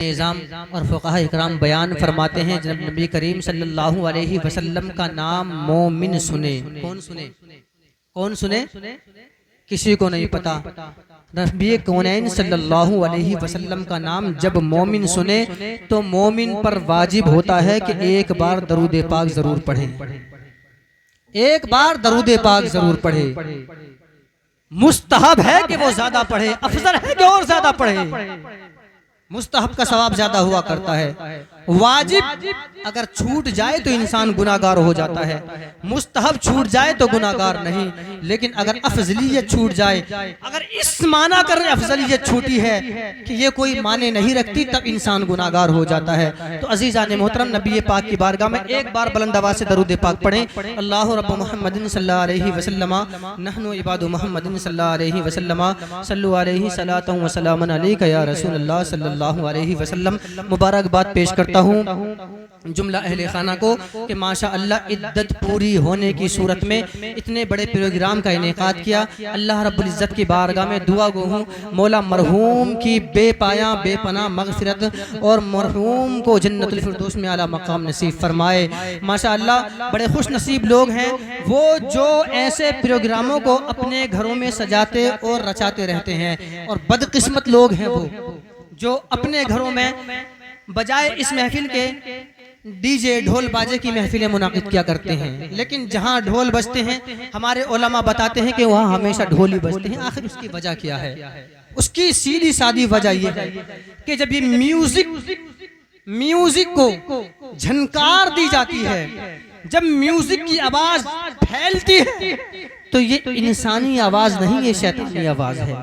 निज़ाम और फ़ुक़हा इकराम बयान फरमाते हैं, जब नबी करीम सल्लल्लाहु अलैहि वसल्लम का नाम मोमिन सुने, कौन सुने किसी को नहीं पता। नबी कौनैन सल्लल्लाहु अलैहि वसल्लम का नाम जब मोमिन सुने तो मोमिन पर वाजिब होता है कि एक बार दरूद पाक जरूर पढ़े, एक बार दरूद पाक जरूर पढ़े। मुस्तहब है कि वो ज्यादा पढ़े, अफजल है कि और ज्यादा पढ़े। मुस्तहब का सवाब ज्यादा हुआ करता है। वाजिब अगर छूट जाए तो इंसान गुनाहगार हो जाता है, मुस्तहब छूट जाए तो गुनाहगार नहीं। लेकिन अगर अफजलियत छूट जाए, अगर इस माना कर अफजलियत छूटी है कि ये कोई माने नहीं रखती, तब इंसान गुनाहगार हो जाता है। तो अजीज़ान मोहतरम, नबी पाक की बारगाह में एक बार बुलंद आवाज़ से दरूद पाक पढ़ें। अल्लाहु रब्ब मुहम्मदिन सल्लल्लाहु अलैहि वसल्लम नहनु इबादु मुहम्मदिन सल्लल्लाहु अलैहि वसल्लम सल्लु अलैहि सलातु व सलामन अलैका या रसूलल्लाह सल्लल्लाहु अलैहि वसल्लम। मुबारकबाद पेश करता हूँ जुमला अहले खाना को कि माशा अल्लाह इद्दत पूरी होने की सूरत में इतने बड़े प्रोग्राम का इनेकाद किया। अल्लाह रब्बुल इज़्ज़त की बारगाह में दुआ गो हूँ, मौला मरहूम की बेपाया बेपना मग़फ़िरत और मरहूम को जन्नतुल फ़िरदौस में आला मकाम नसीब फरमाए। माशा अल्लाह बड़े खुश नसीब लोग हैं वो जो ऐसे प्रोग्रामों को अपने घरों में सजाते और रचाते रहते हैं, और बदकिस्मत लोग हैं वो जो अपने घरों में बजाय इस महफिल के डीजे ढोल बाजे की महफिलें मुनाकिद किया करते हैं। लेकिन जहां ढोल बजते हैं, हमारे उलमा बताते हैं कि वहां हमेशा ढोल ही बजते हैं। आखिर उसकी वजह क्या है? उसकी सीधी सादी वजह यह है कि जब ये म्यूजिक को झनकार दी जाती है, जब म्यूजिक की आवाज फैलती है, तो ये इंसानी आवाज नहीं, ये शैतानी आवाज है।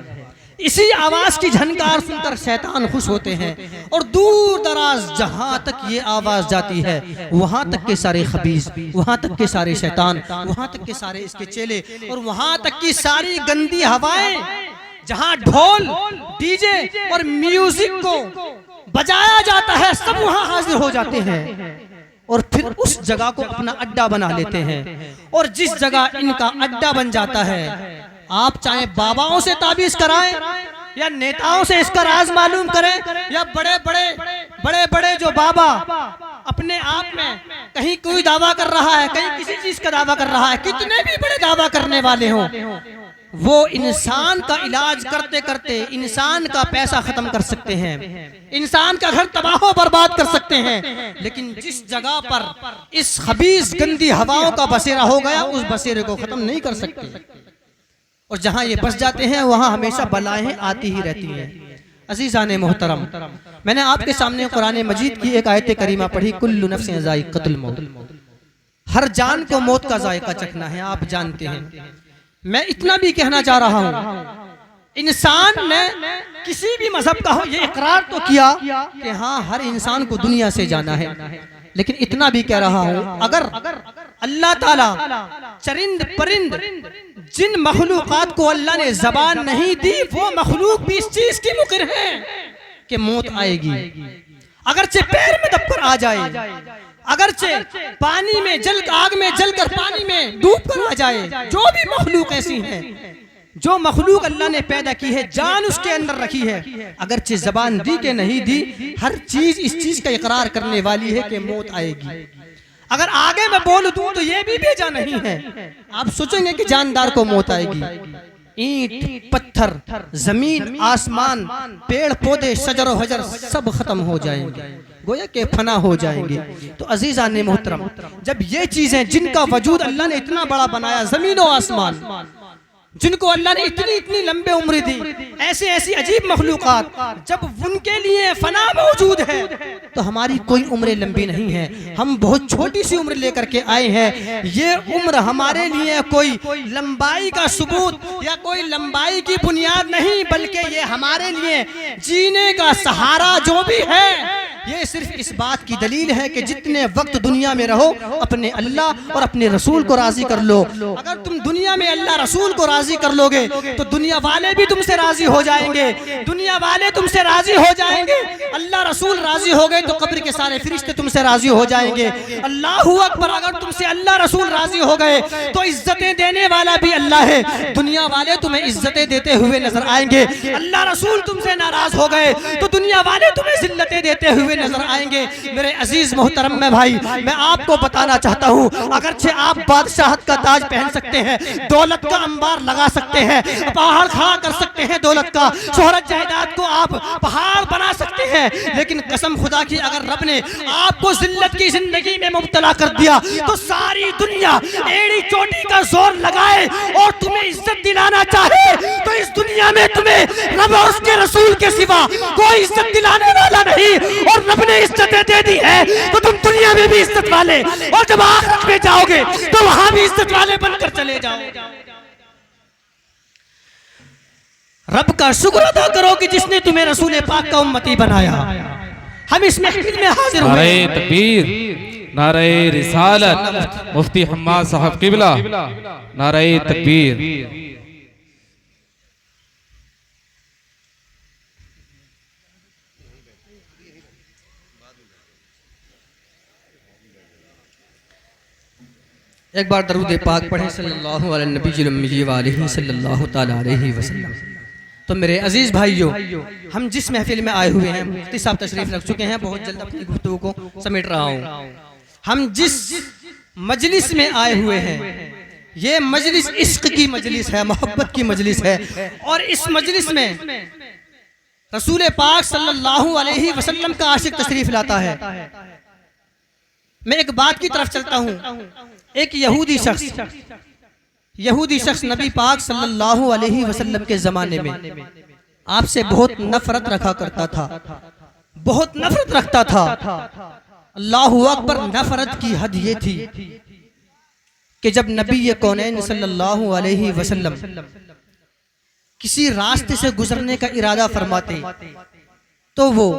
इसी आवाज की झनकार सुनकर शैतान खुश होते हैं, और दूर दराज जहां तक ये आवाज जाती है वहां तक के सारे खबीस, वहां तक के सारे शैतान, वहां तक के सारे इसके चेले, और वहां तक की सारी गंदी हवाएं, जहां ढोल डीजे और म्यूजिक को बजाया जाता है, सब वहां हाजिर हो जाते हैं और फिर उस जगह को अपना अड्डा बना लेते हैं। और जिस जगह इनका अड्डा बन जाता है, आप चाहे बाबाओं से ताबीज कराएं या नेताओं से इसका राज मालूम करें, या बड़े बड़े जो बाबा अपने आप में कहीं कोई दावा कर रहा है, कहीं किसी चीज का दावा कर रहा है, कितने भी बड़े दावा करने वाले हों, वो इंसान का इलाज करते करते इंसान का पैसा खत्म कर सकते हैं, इंसान का घर तबाह बर्बाद कर सकते हैं। लेकिन जिस जगह पर इस खबीस गंदी हवाओं का बसेरा हो गया, उस बसेरे को खत्म नहीं कर सकते। और जहां ये बस जाते हैं वहां हमेशा बलाएं आती ही रहती हैं। अज़ीज़ाने मोहतरम, मैंने आपके सामने कुरान मजीद की एक आयत करीमा पढ़ी, कुल्लु नफ्सिन ज़ाइक़तुल मौत। हर जान को मौत का जायका चखना है, आप जानते हैं। मैं इतना भी कहना चाह रहा हूं, इंसान ने किसी भी मजहब का हो ये इकरार तो किया कि हाँ हर इंसान को दुनिया से जाना है, लेकिन इतना भी कह रहा हूं, अगर अल्लाह ताला चरिंद परिंद जिन मखलूकात को अल्लाह ने जबान नहीं दी, वो मखलूक भी इस चीज की मुक़िर है कि मौत आएगी। अगरचे पैर में दबकर आ जाए, अगरचे पानी में जल आग में जलकर पानी में डूब कर आ जाए, जो भी मखलूक ऐसी हैं, जो मखलूक अल्लाह ने पैदा की है, जान उसके अंदर रखी है, अगरचे जबान दी के नहीं दी, हर चीज इस चीज का इकरार करने वाली है कि मौत आएगी। अगर आगे मैं बोल दूं तो ये भी भेजा नहीं है। आप सोचेंगे कि जानदार को मौत आएगी, ईंट पत्थर जमीन आसमान पेड़ पौधे शजर व हजर सब खत्म हो जाएंगे, गोया के फना हो जाएंगे। तो अजीज़ान मोहतरम, जब ये चीजें जिनका वजूद अल्लाह ने इतना बड़ा बनाया, जमीन और आसमान, जिनको अल्लाह ने इतनी लंबे उम्र दी, ऐसे ऐसी अजीब मखलूकात, जब उनके लिए फना मौजूद है तो हमारी कोई उम्र लंबी नहीं है। हम बहुत छोटी सी उम्र लेकर के आए हैं। ये उम्र हमारे लिए कोई लंबाई का सबूत या कोई लंबाई की बुनियाद नहीं, बल्कि ये हमारे लिए जीने का सहारा जो भी है, ये सिर्फ इस बात की दलील है कि जितने वक्त दुनिया में रहो अपने अल्लाह और अपने रसूल को राजी कर लो। अगर तुम दुनिया में अल्लाह रसूल को राजी कर लोगे तो दुनिया वाले भी तुमसे राजी हो जाएंगे, दुनिया वाले तुमसे राजी हो जाएंगे। अल्लाह रसूल राजी हो गए तो कब्र के सारे फरिश्ते तुमसे राजी हो जाएंगे। अल्लाहू अकबर, अगर तुमसे अल्लाह रसूल राजी हो गए तो इज्जतें देने वाला भी अल्लाह है, दुनिया वाले तुम्हें इज्जतें देते हुए नजर आएंगे। अल्लाह रसूल तुमसे नाराज हो गए तो दुनिया वाले तुम्हें जिल्लतें देते हुए नजर आएंगे। मेरे अजीज मोहतरम में भाई, मैं आपको बताना चाहता हूँ, अगरचे आप बादशाहत का ताज पहन सकते हैं, दौलत का अंबार लगा सकते हैं, पहाड़ खड़ा कर सकते हैं, दौलत का शोहरत जायदाद को आप पहाड़ बना सकते हैं, लेकिन कसम खुदा की अगर रब ने आपको जिल्लत की जिंदगी में मुब्तला कर दिया तो सारी दुनिया एड़ी चोटी का जोर लगाए और तुम्हें इज्जत दिलाना चाहे तो इस दुनिया में तुम्हें रब और उसके रसूल के सिवा कोई इज्जत दिलाने वाला नहीं। और रब ने इज्जतें दे दी है तो तुम दुनिया में भी इज्जत वाले, और जब आखिरत में जाओगे तो वहां भी इज्जत वाले बनकर चले जाओ। रब का शुक्र अदा करो कि जिसने तुम्हें रसूल पाक का उम्मती बनाया। हम इस महफिल में हाजिर हुए। नारे तकबीर, नारे रिसालत, मुफ्ती हम्माद साहब किबला, नारे तकबीर। एक बार दरूद पाक पढ़ें सल्लल्लाहु अलैहि वसल्लम। तो मेरे अजीज भाइयों, हम जिस महफिल में आए हुए हैं, मुफ्ती साहब तशरीफ रख चुके हैं, बहुत जल्द अपनी गुफ्तगू को समेट रहा हूँ। हम जिस मजलिस में आए हुए हैं ये मजलिस इश्क की मजलिस है, मोहब्बत की मजलिस है, और इस मजलिस में रसूल पाक सल्लल्लाहु अलैहि वसल्लम का आशिक तशरीफ लाता है। मैं एक बात की तरफ चलता हूँ। एक यहूदी शख्स नबी पाक सल्लल्लाहु अलैहि वसल्लम के जमाने में आपसे बहुत नफरत रखा करता था, बहुत नफरत रखता था। अल्लाहु अकबर, नफरत की हद ये थी कि जब नबी कौनैन सल्लल्लाहु अलैहि वसल्लम किसी रास्ते से गुजरने का इरादा फरमाते तो वो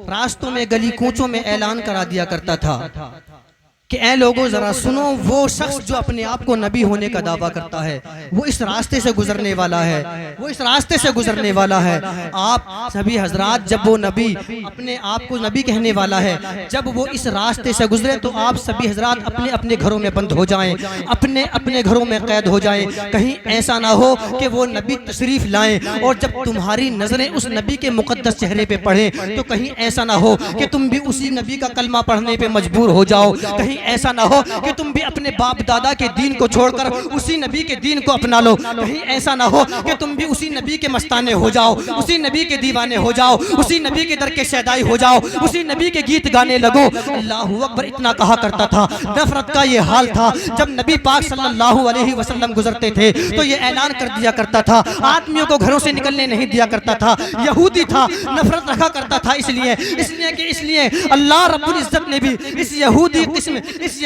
रास्तों में गली कूचों में ऐलान करा दिया करता था कि ऐ लोगों जरा सुनो, वो शख्स जो अपने आप को नबी होने का दावा करता है वो इस रास्ते से गुजरने वाला है, वो इस रास्ते से गुजरने वाला है। आप सभी हजरात, जब वो नबी अपने आप को नबी कहने वाला है, जब वो इस रास्ते से गुजरे तो आप सभी हजरात अपने अपने घरों में बंद हो जाएं, अपने अपने घरों में कैद हो जाएं। कहीं ऐसा ना हो कि वो नबी तशरीफ लाएं और जब तुम्हारी नजरें उस नबी के मुकद्दस चेहरे पे पढ़ें तो कहीं ऐसा ना हो कि तुम भी उसी नबी का कलमा पढ़ने पे मजबूर हो जाओ। कहीं ऐसा ना हो कि तुम भी अपने बाप दादा के दीन को छोड़कर उसी नबी के दीन को अपना लो। कहीं ऐसा ना हो कि तुम भी उसी नबी के मस्ताने हो जाओ, उसी नबी के दीवाने हो जाओ, उसी नबी के दर के शैदाई हो जाओ, उसी नबी के गीत गाने लगो। अल्लाहु अकबर, इतना कहा करता था। नफरत का ये हाल था। जब नबी पाक सल्लल्लाहु अलैहि वसल्लम गुजरते थे तो ये ऐलान कर दिया करता था, आदमियों को घरों से निकलने नहीं दिया करता था। यहूदी था, नफरत रखा करता था, इसलिए अल्लाह रब्बुल इज्जत ने भी इस यहूदी किस्म, इस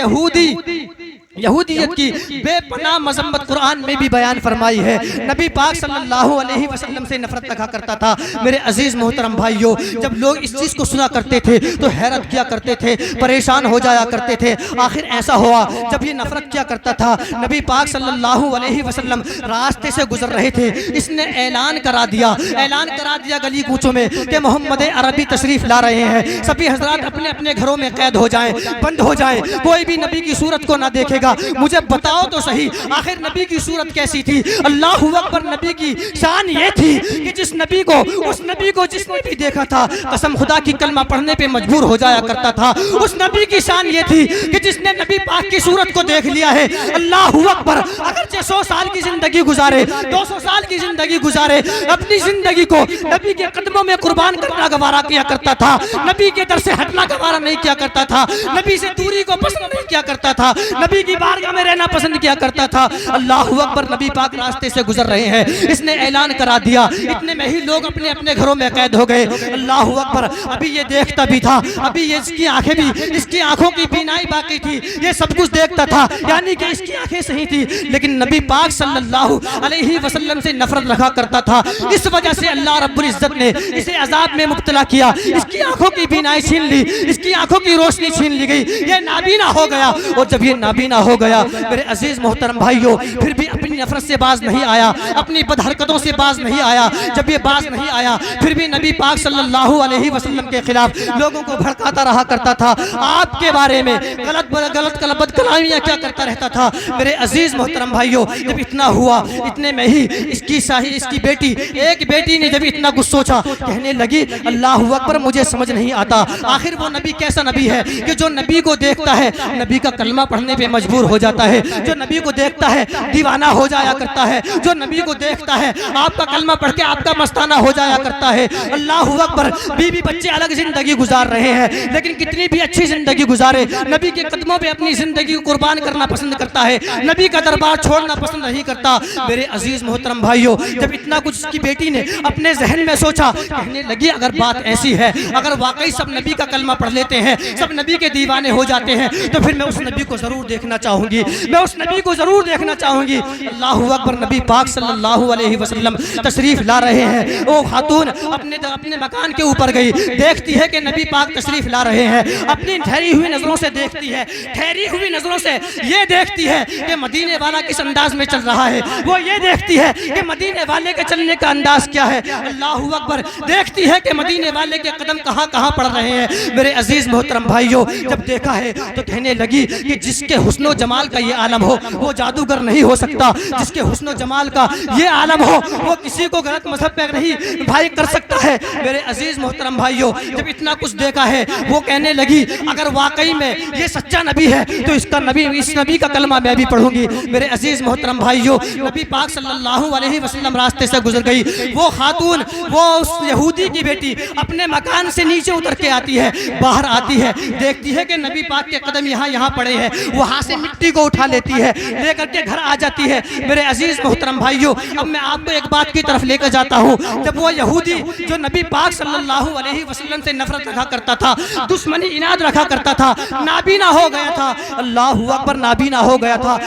यहूदियत की बेपनाह मजम्मत कुरान में भी बयान फरमाई है। नबी पाक सल्लल्लाहु अलैहि वसल्लम से नफरत रखा करता था। मेरे अजीज मोहतरम भाइयों, जब लोग इस चीज को सुना करते थे तो हैरत किया करते थे, परेशान हो जाया करते थे। आखिर ऐसा हुआ, जब ये नफरत किया करता था, नबी पाक सल्लल्लाहु अलैहि वसल्लम रास्ते से गुजर रहे थे, इसने ऐलान करा दिया गली कूचों में कि मोहम्मद अरबी तशरीफ ला रहे हैं। सभी हजरात अपने अपने घरों में कैद हो जाएं, बंद हो जाएं, कोई भी नबी की सूरत को ना देखेगा। मुझे बताओ तो सही, आखिर नबी की सूरत कैसी थी? अल्लाहु अकबर, नबी की शान ये थी कि जिस नबी को, उस नबी को जिसने भी देखा था कसम खुदा की कलमा पढ़ने पे मजबूर हो जाया करता था। उस नबी की शान ये थी कि जिसने नबी पाक की सूरत को देख लिया है, अल्लाहु अकबर, अगर 100 साल की जिंदगी गुजारे, 200 साल की जिंदगी गुजारे, अपनी जिंदगी को नबी के कदमों में कुर्बान करना गवारा किया करता था, नबी के दर से हटना गवारा नहीं किया करता था, नबी से दूरी को पसंद नहीं किया करता था, नबी की की बारगाह में रहना पसंद किया करता था। अल्लाह अकबर, नबी पाक रास्ते से गुजर रहे हैं, इसने ऐलान करा दिया, इतने में ही लोग अपने अपने घरों में कैद हो गए। अल्लाह अकबर, अभी ये देखता भी था, अभी ये इसकी आंखें भी, इसकी आंखों की बीनाई बाकी थी, ये सब कुछ देखता था, यानी कि इसकी आंखें सही थी, लेकिन नबी पाक सल्लल्लाहु अलैहि वसल्लम से नफरत रखा करता था। इस वजह से अल्लाह रब्बुल इज्जत ने इसे अजाब में मुब्तला किया, इसकी आंखों की बीनाई छीन ली, इसकी आंखों की रोशनी छीन ली गई, ये नाबीना हो गया। और जब ये नाबीना हो गया मेरे अजीज मोहतरम भाइयों, फिर भी अपनी नफरत से बाज नहीं आया, अपनी बदहरकतों से बाज नहीं आया। जब ये बाज नहीं आया फिर भी नबी पाक सल्लल्लाहु अलैहि वसल्लम के खिलाफ लोगों को भड़काता रहा करता था, आपके बारे में गलत बदकलामियां क्या करता रहता था। मेरे अजीज मोहतरम भाइयों, जब इतना हुआ, इतने में ही इसकी बेटी, एक बेटी ने जब इतना कुछ सोचा, कहने लगी अल्लाह अकबर, मुझे समझ नहीं आता आखिर वो नबी कैसा नबी है कि जो नबी को देखता है नबी का कलमा पढ़ने पे मजबूर हो जाता है, जो नबी को देखता है दीवाना हो जाया करता है, जो नबी को देखता है आपका कलमा पढ़ के आपका मस्ताना हो जाया करता है। अल्लाह अकबर, बीवी बच्चे अलग जिंदगी गुजार रहे हैं, लेकिन कितनी भी अच्छी जिंदगी गुजारे, नबी के कदमों पे अपनी जिंदगी को कुर्बान करना पसंद करता है, नबी का दरबार छोड़ना पसंद नहीं करता। मेरे अजीज मोहतरम भाइयों, जब इतना कुछ उसकी बेटी ने अपने जहन में सोचा, कहने लगी अगर बात ऐसी है, अगर वाकई सब नबी का कलमा पढ़ लेते हैं, सब नबी के दीवाने हो जाते हैं, तो फिर मैं उस नबी को जरूर देखना चाहूंगी, मैं उस नबी को जरूर देखना चाहूंगी। अल्लाह अकबर, नबी पाक सल्लल्लाहु अलैहि वसल्लम तशरीफ ला रहे हैं। वो खातून अपने मकान के ऊपर गई, देखती है कि नबी पाक तशरीफ ला रहे हैं, अपनी ठहरी हुई नजरों से देखती है, ठहरी हुई नजरों से ये देखती है कि मदीने वाला किस अंदाज में चल रहा है, वो ये देखती है कि मदीने वाले के चलने का अंदाज क्या है। अल्लाह अकबर, देखती है कि मदीने वाले के कदम कहाँ कहाँ पड़ रहे हैं। मेरे अजीज मोहतरम भाइयों, जब देखा है तो कहने लगी कि जिसके हुस्नो जमाल का ये आलम हो वो जादूगर नहीं हो सकता, जिसके हुस्नो जमाल का ये आलम हो वो किसी को गलत मजहब पे नहीं भाई कर सकता है। मेरे अजीज मोहतरम भाइयों, जब इतना कुछ देखा है वो कहने लगी अगर वाकई में ये सच्चा नबी है तो इस नबी का कलमा मैं भी पढ़ूंगी। मेरे अजीज मोहतरम भाइयों, नबी पाक सल्लल्लाहु अलैहि वसल्लम रास्ते से गुजर गई, वो खातून, वो उस यहूदी की बेटी अपने मकान से नीचे उतर के आती है, बाहर आती है, देखती है कि नबी पाक के कदम यहाँ पड़े हैं, वहाँ से मिट्टी को उठा लेती है, लेकर के घर आ जाती है। मेरे अजीज मोहतरम भाइयों, अब मैं आपको एक बात की तरफ लेकर जाता हूँ। जब वो यहूदी जो नबी पाक सल्लल्लाहु अलैहि वसल्लम से नफरत रखा करता था, दुश्मनी इनाद रखा करता था, नाबीना हो गया था, अल्लाह अकबर, नाबीना हो गया था।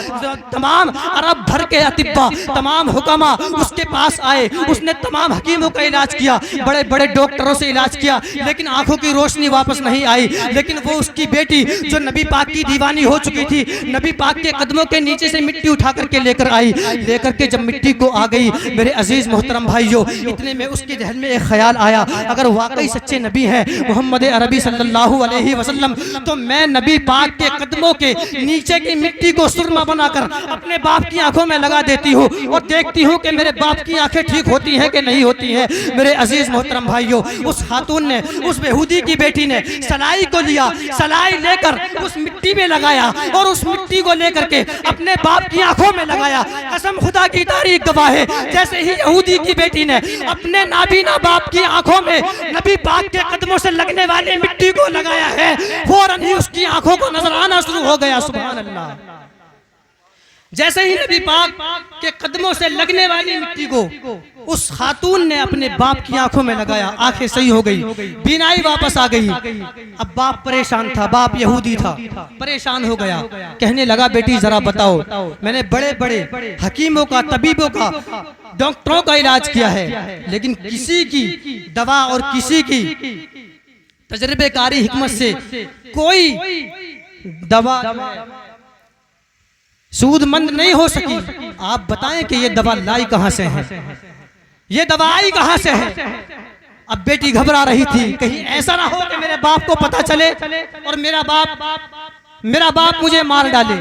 तमाम अरब भर के अतिब्बा, तमाम हुक्मा उसके पास आए, उसने तमाम हकीमों का इलाज किया, बड़े बड़े डॉक्टरों से इलाज किया, लेकिन आंखों की रोशनी वापस नहीं आई। लेकिन वो उसकी बेटी जो नबी पाक की दीवानी हो चुकी थी, नबी पाक के कदमों के नीचे से मिट्टी उठा करके लेकर आई, लेकर के जब मिट्टी को आ गई, मेरे अजीज मोहतरम भाइयों, इतने में उसके जहन में एक ख्याल आया, अगर वाकई सच्चे नबी है मोहम्मद अरबी सल्लल्लाहु अलैहि वसल्लम, तो मैं नबी पाक के कदमों के नीचे की मिट्टी को सुरमा बनाकर अपने बाप की आंखों में लगा देती हूँ और देखती हूँ कि मेरे बाप की आंखें ठीक होती हैं कि नहीं होती हैं। मेरे अजीज मोहतरम भाइयों, उस खातून ने, उस यहूदी की बेटी ने सलाई को लिया, सलाई लेकर उस मिट्टी में लगाया और उस मिट्टी को लेकर के अपने बाप की आंखों में लगाया। कसम खुदा की तारीफ गवाह है, जैसे ही यहूदी की बेटी ने अपने नाबीना बाप की आंखों में नबी पाक के कदमों से लगने वाली मिट्टी को लगाया है, फौरन ही उसकी आंखों को नजर आना शुरू हो गया। सुभान अल्लाह। जैसे ही नबी पाक के कदमों से लगने वाली मिट्टी को उस खातून ने अपने बाप की आंखों में लगाया, आंखें सही हो गई, बीनाई वापस आ गई। अब बाप परेशान था, बाप यहूदी था, परेशान हो गया, कहने लगा बेटी जरा बताओ, मैंने बड़े बड़े हकीमों का, तबीबों का, डॉक्टरों का इलाज किया है, लेकिन किसी की दवा और किसी की तजर्बेकारी हिकमत से कोई दवा सूदमंद नहीं हो सकी। आप बताएं कि ये दवा लाई कहां से है, ये दवा आई कहां से है। अब बेटी घबरा रही थी, कहीं ऐसा ना हो कि मेरे बाप को पता चले और मेरा बाप मुझे मार डाले।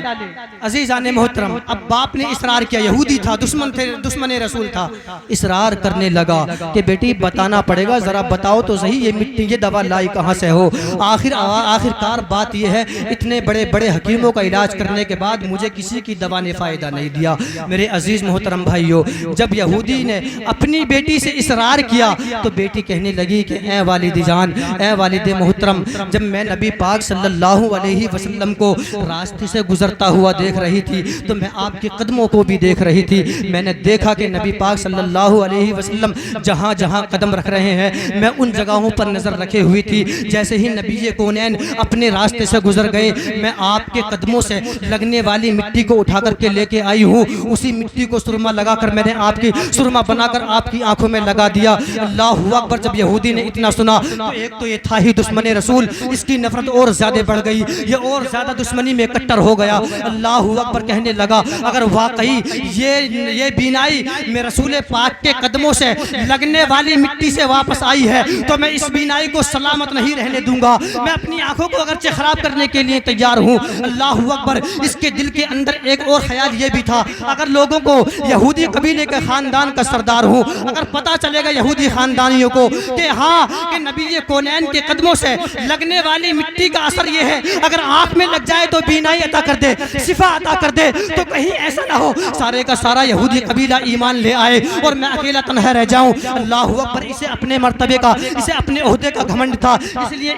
अजीजान मोहतरम, अब बाप ने इसरार किया, यहूदी था, दुश्मन रसूल था, इसरार करने लगा कि बेटी बताना पड़ेगा, जरा बताओ तो सही ये मिट्टी, ये दवा लाई कहाँ से हो। आखिरकार बात यह है, इतने बड़े बड़े हकीमों का इलाज करने के बाद मुझे किसी की दवा ने फ़ायदा नहीं दिया। मेरे अजीज़ मोहतरम भाइयों, जब यहूदी ने अपनी बेटी से इसरार किया तो बेटी कहने लगी कि ए वालिद जान, ए वालिद मोहतरम, जब मैं नबी पाक सल्लल्लाहु अलैहि वसल्लम वसल्लम को रास्ते से गुजरता हुआ देख रही थी तो मैं आपके कदमों को भी देख रही थी। मैंने देखा कि नबी पाक सल्लल्लाहु अलैहि वसल्लम जहाँ जहाँ कदम रख रहे हैं मैं उन जगहों पर नज़र रखे हुई थी। जैसे ही नबी कौनैन अपने रास्ते से गुजर गए मैं आपके कदमों से लगने वाली मिट्टी को उठा करके लेके आई हूँ। उसी मिट्टी को सुरमा लगाकर मैंने आपकी सुरमा बनाकर आपकी आंखों में लगा दिया। अल्लाहु अकबर। जब यहूदी ने इतना सुना तो एक तो ये था ही दुश्मन रसूल, इसकी नफरत और ज्यादा बढ़ गई, ये और ज्यादा दुश्मनी में कट्टर हो गया। अल्लाहु अकबर कहने लगा अगर वाकई ये बीनाई में रसूल पाक के कदमों से लगने वाली मिट्टी से वापस आई है तो मैं इस बीनाई को सलामत नहीं रहने दूंगा। मैं अपनी आंखों को अगरचे खराब करने के लिए तैयार हूँ। अल्लाहु अकबर। इसके दिल के अंदर एक और ख्याल ये भी था अगर लोगों को यहूदी कबीले के खानदान का सरदार हूँ, अगर पता चलेगा यहूदी खानदानियों को कि हाँ कि नबी कौनैन के कदमों से लगने वाली मिट्टी का असर ये है अगर आंख में लग जाए तो बीनाई अता कर दे, शिफा अता कर दे, तो कहीं ऐसा ना हो सारे का सारा यहूदी कबीला ईमान ले आए और मैं अकेला तन्हा रह जाऊं। अल्लाहु अकबर। इसे अपने मर्तबे का, इसे अपने ओहदे का घमंड था, इसलिए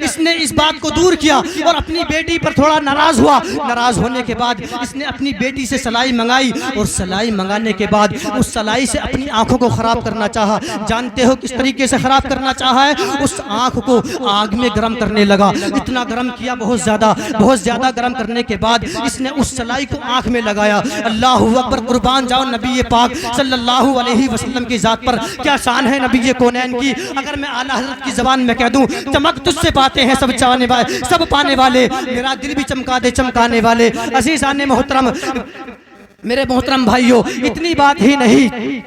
इसने इस बात को दूर किया और अपनी बेटी पर थोड़ा नाराज हुआ। नाराज होने के बाद इसने अपनी बेटी से सलाई मंगाई और सलाई मंगाने के बाद उस सलाई से अपनी आंखों को खराब करना चाहा। जानते हो किस तरीके से खराब करना चाहा है? उस आंख को आग में गर्म करने लगा। इतना गर्म किया बहुत ज्यादा गर्म करने के बाद इसने उस सलाई को आंख में लगाया। अल्लाहु अकबर। कुर्बान जाओ नबी पाक सल्लल्लाहु अलैहि वसल्लम की जात पर क्या शान है नबी कौनैन की। अगर मैं आला हज़रत की ज़बान में कह दूं चमक तुझसे पाते हैं सब चाहने वाले, सब पाने वाले, मेरा दिल भी चमका दे चमकाने वाले। अज़ीज़ाने मोहतरम, मेरे मोहतरम भाइयों, इतनी बात ही नहीं,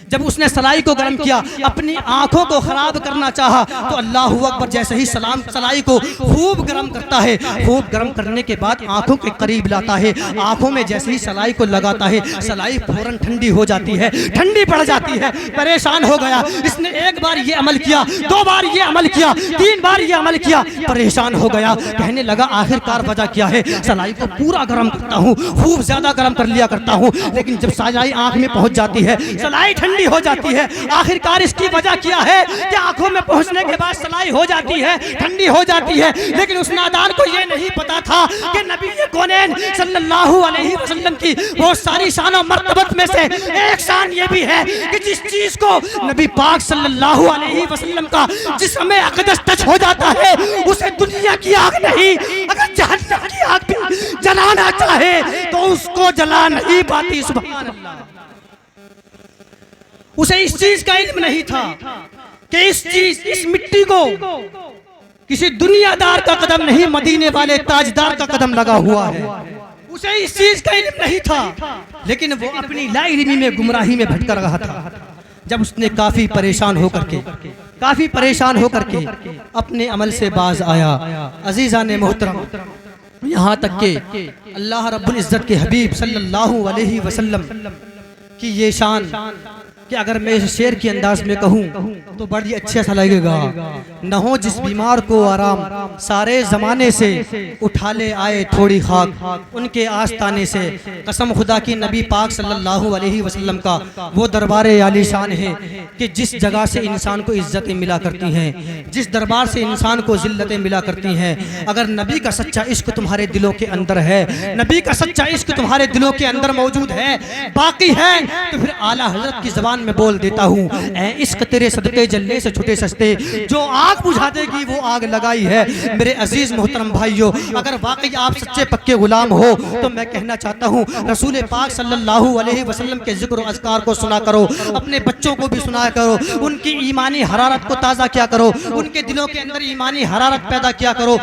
जब उसने सलाई को गर्म किया अपनी आंखों को खराब करना चाहा तो अल्लाहु अकबर जैसे ही सलाई को खूब गर्म करता है, खूब गर्म करने के बाद आंखों के करीब लाता है, आंखों में जैसे ही सलाई को लगाता है सलाई फौरन ठंडी हो जाती है, ठंडी पड़ जाती है। परेशान हो गया। इसने एक बार ये अमल किया, दो बार ये अमल किया, तीन बार ये अमल किया, परेशान हो गया। कहने लगा आखिरकार वजह क्या है? सलाई को पूरा गर्म करता हूँ, खूब ज्यादा गर्म कर लिया करता हूँ, लेकिन जब सलाई आंख में पहुंच जाती है सलाई ठंडी हो जाती है। आखिरकार इसकी वजह क्या है कि आंखों में पहुंचने के बाद सलाई हो जाती है, ठंडी हो जाती है, लेकिन उस नादान को यह नहीं पता था कि नबी कौनैन सल्लल्लाहु अलैहि वसल्लम की बहुत सारी शान और मर्तबत में से एक शान ये भी है कि जिस चीज को नबी पाक सल्लल्लाहु अलैहि वसल्लम का जिस्म अक़दस टच हो जाता है उसे दुनिया की आग नहीं, अगर जहन्नम की आग भी जलाना चाहे तो उसको जला नहीं पाती। सुभान अल्लाह। उसे इस चीज का इल्म नहीं था कि इस मिट्टी को किसी दुनियादार का कदम नहीं, मदीने वाले ताजदार का कदम लगा हुआ है। उसे इस चीज का इल्म नहीं था, लेकिन वो अपनी लाइल्मी में गुमराही में भटक रहा था। जब उसने काफी परेशान होकर के अपने अमल से बाज आया। अजीज़ाने मोहतरम, यहाँ तक के अल्लाह रब्बुल इज्जत के हबीब सल्लल्लाहु अलैहि वसल्लम की ये शान कि अगर मैं इस शेर के अंदाज में कहूँ तो बड़ी अच्छा सा लगेगा। न हो जिस बीमार को आराम, सारे जमाने से उठा ले आए थोड़ी खाक उनके आस्ताने से। कसम खुदा की नबी पाक सल्लल्लाहु अलैहि वसल्लम का वो दरबार आलीशान है कि जिस जगह से इंसान को इज्जतें मिला करती हैं, जिस दरबार से इंसान को जिल्लतें मिला करती हैं। अगर नबी का सच्चा इश्क तुम्हारे दिलों के अंदर है, नबी का सच्चा इश्क तुम्हारे दिलों के अंदर मौजूद है, बाकी है, तो फिर आला हज़रत की ज़बान में बोल देता हूँ, ऐ इश्क तेरे सदके जलने से छुटे सस्ते, जो आग बुझा देगी वो आग लगाई है। मेरे अजीज मोहतरम भाइयों, अगर वाकई आप सच्चे पक्के गुलाम हो तो मैं कहना चाहता हूँ रसूल पाक सल्लल्लाहु अलैहि वसल्लम के जिक्र और अज़कार को सुना करो, अपने बच्चों को भी सुनाया करो, उनकी ईमानी हरारत को ताज़ा किया करो, उनके दिलों के अंदर ईमानी हरारत पैदा किया करो।